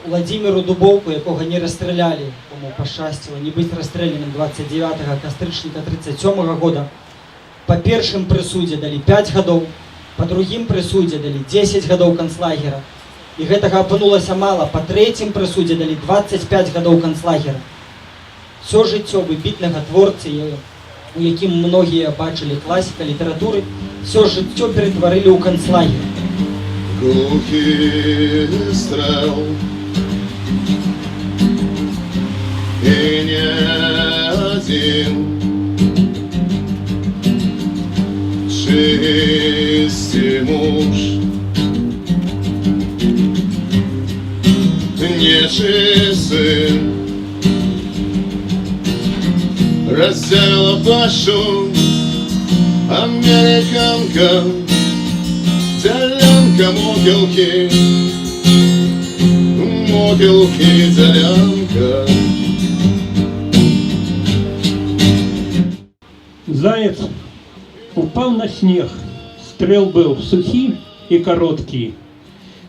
Владимиру Дубовку, якого не розстріляли, кому пощастило не бути розстріляним 29 кастрычніка 1937 года, по першым прысудзе далі 5 гадоў, по другім прысудзе далі 10 гадоў канцлагера. І гэтага апынулася мала, по трэцім прысудзе далі 25 гадоў канцлагера. Всё жыццё выбітнага творцы, у якім многія бачылі класіка літаратуры, всё жыццё ператварылі ў канцлагер. Глухий стрел и не один, чистый муж, нечистый, разделала плащу американка, делянка могилки, могилки делянка. Заяц упал на снег, стрел был сухий и короткий,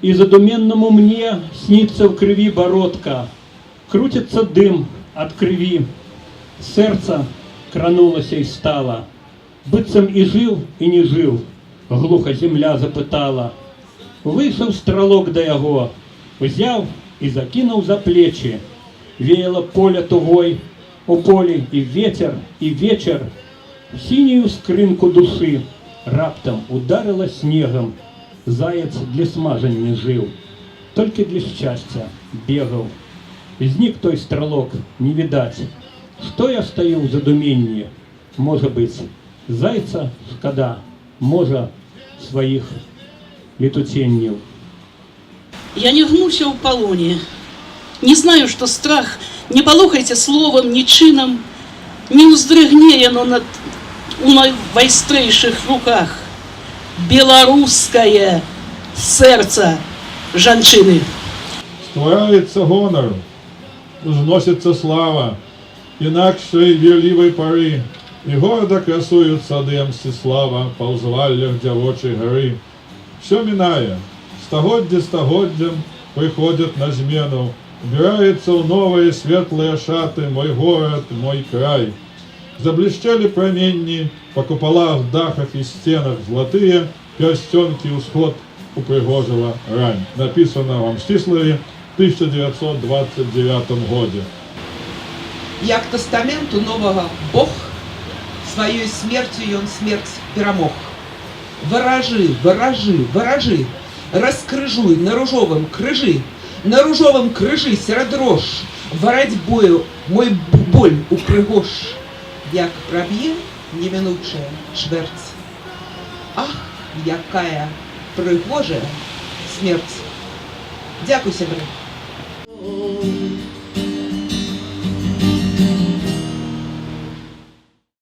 и задуменному мне снится в крови бородка, крутится дым от крови, сердце кранулось и стало, быццам и жил, и не жил, глухо земля запытала. Вышел стрелок до яго, взял и закинул за плечи, веяло поле тугой, у поле и ветер, и вечер, в синюю скрынку души раптом ударило снегом. Заяц для смажання жил, только для счастья бегал. Изник той стрелок не видать. Что я стою в задумении? Может быть, зайца шкода, может, своих летутеннів. Я не гнуся в полоне, не знаю, что страх, не полохайте словом, ни чином, не уздрыгне яно над у найвайстрейших руках. Белорусское сердце жанчыны. Створаецца гонар, узносится слава, інакшай верлівай пары, і горда красуюцца ды Мсціслава па ўзваллях дзявочай гары. Всё мінае, стагоддзе стагоддзям прыходзяць на змену, убіраецца ў новыя светлыя шаты мой горад, мой край. Заблішчэлі праменні, па купалах, дахах і стенах златыя пярсцёнкі ўсход упрыгожыла рань. Написано в Мстиславе в 1929 годзе. Як тастаменту новага Бог сваёй смерцю ён смерць перамог. Варажы, варажы, варажы, раскрыжуй на ружовым крыжы, на ружовым крыжы серад рож, варадьбою мой боль упрыгож, як праб'е немінучая чвэрць. Ах, якая прыгожая смерць. Дзякуй, сябры.